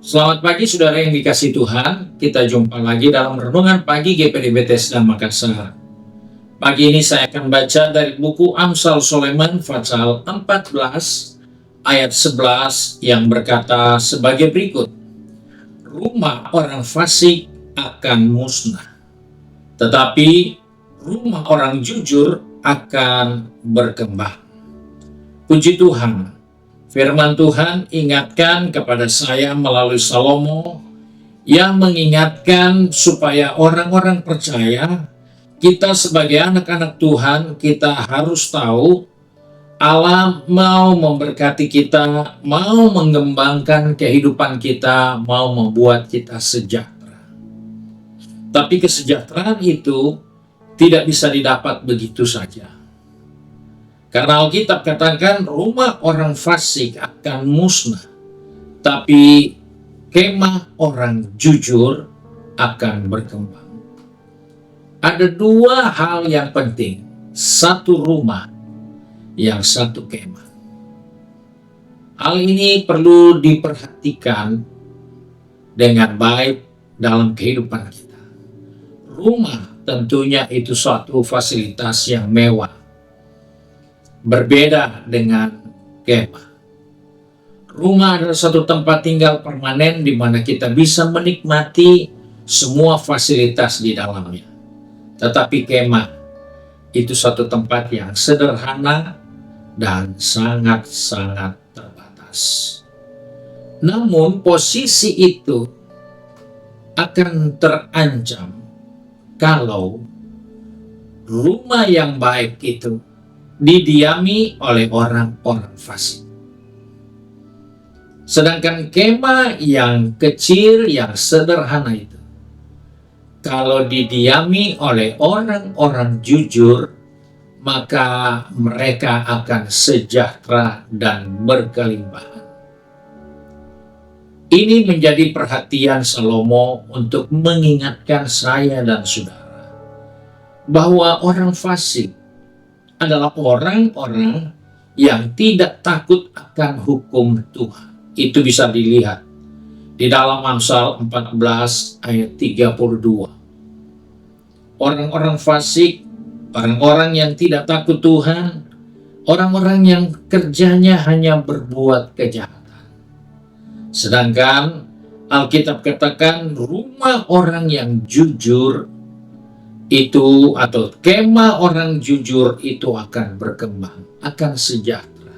Selamat pagi saudara yang dikasih Tuhan. Kita jumpa lagi dalam renungan pagi GPD Bethesda Makassar. Pagi ini saya akan baca dari buku Amsal Soleman pasal 14 ayat 11 yang berkata sebagai berikut. Rumah orang fasik akan musnah, tetapi rumah orang jujur akan berkembang. Puji Tuhan. Firman Tuhan ingatkan kepada saya melalui Salomo yang mengingatkan supaya orang-orang percaya, kita sebagai anak-anak Tuhan, kita harus tahu Allah mau memberkati kita, mau mengembangkan kehidupan kita, mau membuat kita sejahtera. Tapi kesejahteraan itu tidak bisa didapat begitu saja. Karena Alkitab katakan rumah orang fasik akan musnah, tapi kemah orang jujur akan berkembang. Ada dua hal yang penting, satu rumah, yang satu kemah. Hal ini perlu diperhatikan dengan baik dalam kehidupan kita. Rumah tentunya itu suatu fasilitas yang mewah. Berbeda dengan kemah. Rumah adalah satu tempat tinggal permanen di mana kita bisa menikmati semua fasilitas di dalamnya. Tetapi kemah itu satu tempat yang sederhana dan sangat-sangat terbatas. Namun posisi itu akan terancam kalau rumah yang baik itu didiami oleh orang-orang fasik. Sedangkan kemah yang kecil, yang sederhana itu, kalau didiami oleh orang-orang jujur, maka mereka akan sejahtera dan berkelimpahan. Ini menjadi perhatian Salomo untuk mengingatkan saya dan saudara bahwa orang fasik adalah orang-orang yang tidak takut akan hukum Tuhan. Itu bisa dilihat di dalam Amsal 14 ayat 32. Orang-orang fasik, orang-orang yang tidak takut Tuhan, orang-orang yang kerjanya hanya berbuat kejahatan. Sedangkan Alkitab katakan rumah orang yang jujur itu atau kemah orang jujur itu akan berkembang, akan sejahtera.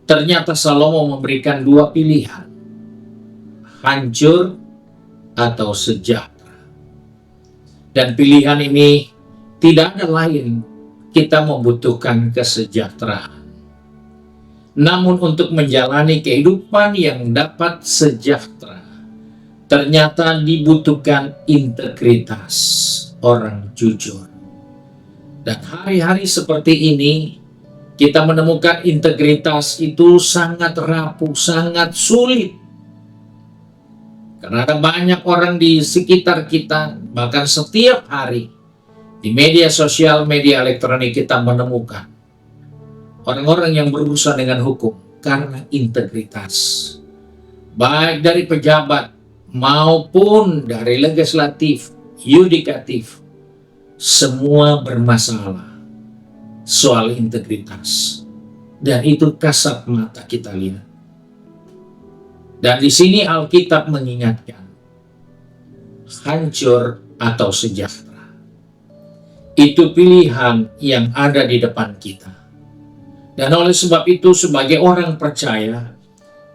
Ternyata Salomo memberikan dua pilihan, hancur atau sejahtera. Dan pilihan ini tidak ada lain, kita membutuhkan kesejahteraan. Namun untuk menjalani kehidupan yang dapat sejahtera, ternyata dibutuhkan integritas orang jujur. Dan hari-hari seperti ini, kita menemukan integritas itu sangat rapuh, sangat sulit. Karena ada banyak orang di sekitar kita, bahkan setiap hari, di media sosial, media elektronik kita menemukan orang-orang yang berurusan dengan hukum karena integritas. Baik dari pejabat, maupun dari legislatif, yudikatif, semua bermasalah soal integritas. Dan itu kasat mata kita lihat. Dan di sini Alkitab mengingatkan, hancur atau sejahtera. Itu pilihan yang ada di depan kita. Dan oleh sebab itu sebagai orang percaya,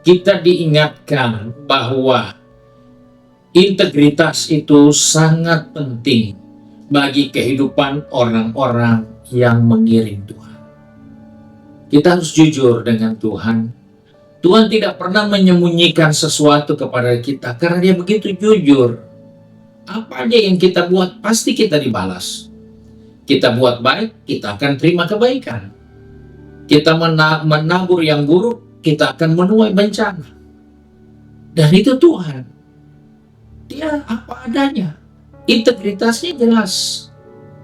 kita diingatkan bahwa integritas itu sangat penting bagi kehidupan orang-orang yang mengiring Tuhan. Kita harus jujur dengan Tuhan. Tuhan tidak pernah menyembunyikan sesuatu kepada kita karena Dia begitu jujur. Apa aja yang kita buat pasti kita dibalas. Kita buat baik, kita akan terima kebaikan. Kita menabur yang buruk, kita akan menuai bencana. Dan itu Tuhan. Dia apa adanya. Integritasnya jelas.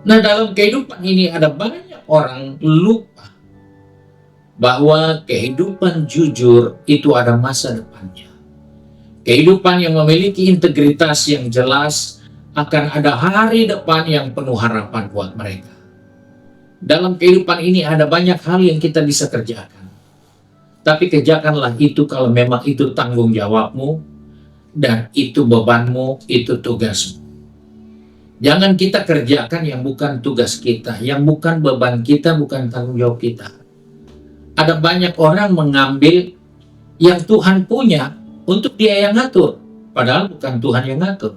Nah, dalam kehidupan ini ada banyak orang lupa bahwa kehidupan jujur itu ada masa depannya. Kehidupan yang memiliki integritas yang jelas akan ada hari depan yang penuh harapan buat mereka. Dalam kehidupan ini ada banyak hal yang kita bisa kerjakan. Tapi kerjakanlah itu kalau memang itu tanggung jawabmu, dan itu bebanmu, itu tugasmu. Jangan kita kerjakan yang bukan tugas kita, yang bukan beban kita, bukan tanggung jawab kita. Ada banyak orang mengambil yang Tuhan punya untuk dia yang ngatur, padahal bukan Tuhan yang ngatur.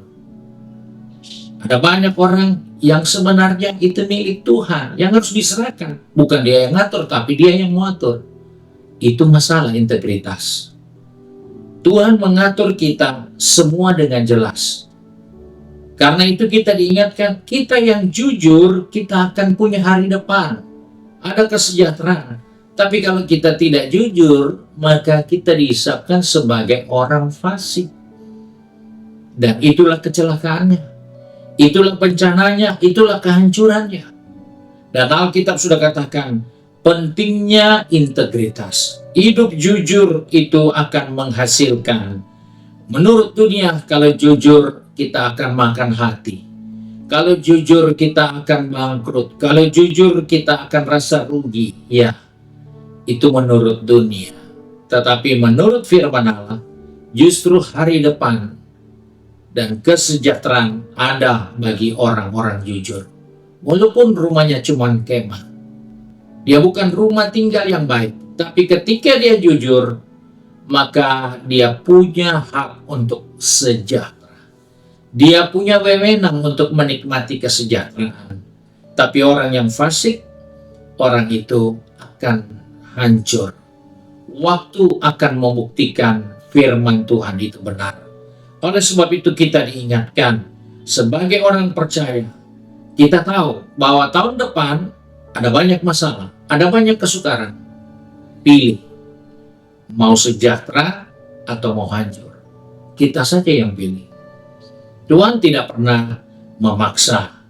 Ada banyak orang yang sebenarnya itu milik Tuhan, yang harus diserahkan. Bukan dia yang ngatur, tapi dia yang mengatur. Itu masalah integritas. Tuhan mengatur kita semua dengan jelas. Karena itu kita diingatkan, kita yang jujur, kita akan punya hari depan. Ada kesejahteraan. Tapi kalau kita tidak jujur, maka kita dihisapkan sebagai orang fasik. Dan itulah kecelakaannya. Itulah bencananya, itulah kehancurannya. Dan Alkitab sudah katakan, pentingnya integritas. Hidup jujur itu akan menghasilkan. Menurut dunia, kalau jujur kita akan makan hati. Kalau jujur kita akan bangkrut. Kalau jujur kita akan rasa rugi. Ya, itu menurut dunia. Tetapi menurut firman Allah, justru hari depan dan kesejahteraan ada bagi orang-orang jujur. Walaupun rumahnya cuma kemah. Dia bukan rumah tinggal yang baik. Tapi ketika dia jujur, maka dia punya hak untuk sejahtera. Dia punya wewenang untuk menikmati kesejahteraan. Tapi orang yang fasik, orang itu akan hancur. Waktu akan membuktikan firman Tuhan itu benar. Oleh sebab itu kita diingatkan, sebagai orang percaya, kita tahu bahwa tahun depan ada banyak masalah, ada banyak kesukaran. Pilih, mau sejahtera atau mau hancur. Kita saja yang pilih. Tuhan tidak pernah memaksa.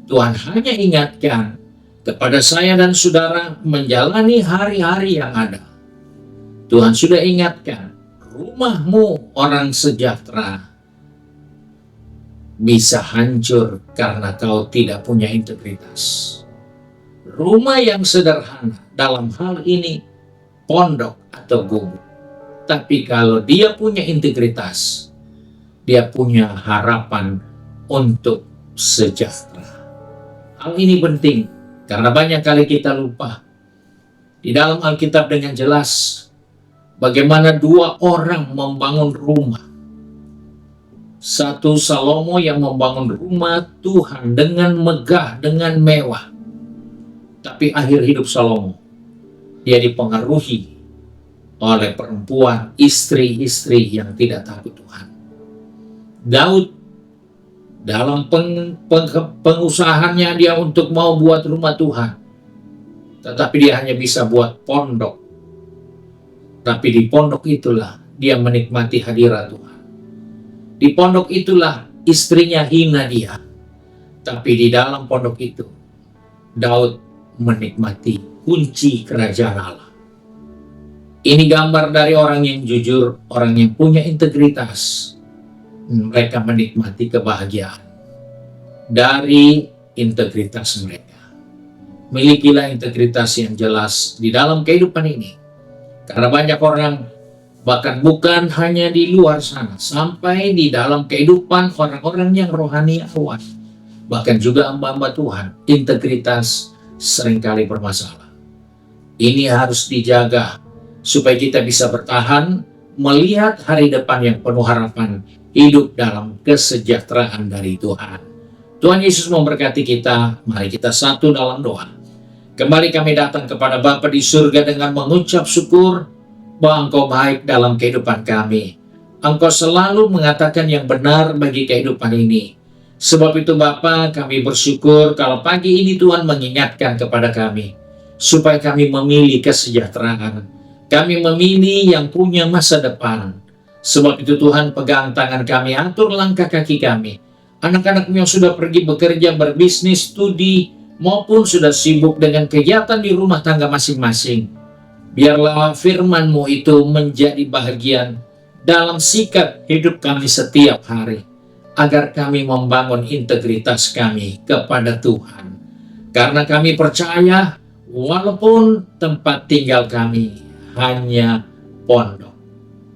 Tuhan hanya ingatkan kepada saya dan saudara menjalani hari-hari yang ada. Tuhan sudah ingatkan, rumahmu orang sejahtera bisa hancur karena kau tidak punya integritas. Rumah yang sederhana dalam hal ini pondok atau gubuk. Tapi kalau dia punya integritas, dia punya harapan untuk sejahtera. Hal ini penting karena banyak kali kita lupa. Di dalam Alkitab dengan jelas bagaimana dua orang membangun rumah. Satu Salomo yang membangun rumah Tuhan dengan megah, dengan mewah. Tapi akhir hidup Salomo, dia dipengaruhi oleh perempuan, istri-istri yang tidak takut Tuhan. Daud, dalam pengusahaannya dia untuk mau buat rumah Tuhan, tetapi dia hanya bisa buat pondok. Tapi di pondok itulah dia menikmati hadirat Tuhan. Di pondok itulah istrinya hina dia. Tapi di dalam pondok itu, Daud menikmati kunci kerajaan Allah. Ini gambar dari orang yang jujur, orang yang punya integritas. Mereka menikmati kebahagiaan dari integritas mereka. Milikilah integritas yang jelas di dalam kehidupan ini. Karena banyak orang, bahkan bukan hanya di luar sana, sampai di dalam kehidupan orang-orang yang rohaniawan, bahkan juga hamba-hamba Tuhan, integritas seringkali bermasalah. Ini harus dijaga supaya kita bisa bertahan melihat hari depan yang penuh harapan, hidup dalam kesejahteraan dari Tuhan. Tuhan Yesus memberkati kita. Mari kita satu dalam doa. Kembali kami datang kepada Bapa di surga dengan mengucap syukur bahwa Engkau baik dalam kehidupan kami. Engkau selalu mengatakan yang benar bagi kehidupan ini. Sebab itu Bapa, kami bersyukur kalau pagi ini Tuhan mengingatkan kepada kami supaya kami memilih kesejahteraan. Kami memilih yang punya masa depan. Sebab itu Tuhan pegang tangan kami, atur langkah kaki kami. Anak-anakmu yang sudah pergi bekerja, berbisnis, studi, maupun sudah sibuk dengan kegiatan di rumah tangga masing-masing. Biarlah firman-Mu itu menjadi bahagian dalam sikap hidup kami setiap hari, agar kami membangun integritas kami kepada Tuhan. Karena kami percaya, walaupun tempat tinggal kami hanya pondok,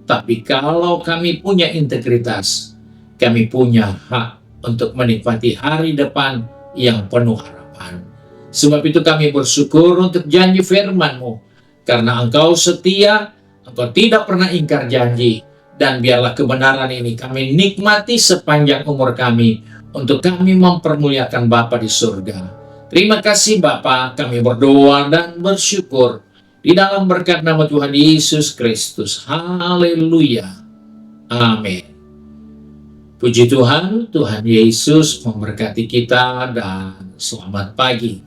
tapi kalau kami punya integritas, kami punya hak untuk menikmati hari depan yang penuh harapan. Sebab itu kami bersyukur untuk janji firman-Mu, karena Engkau setia, Engkau tidak pernah ingkar janji, dan biarlah kebenaran ini kami nikmati sepanjang umur kami, untuk kami mempermuliakan Bapa di surga. Terima kasih Bapa, kami berdoa dan bersyukur di dalam berkat nama Tuhan Yesus Kristus. Haleluya. Amin. Puji Tuhan, Tuhan Yesus memberkati kita dan selamat pagi.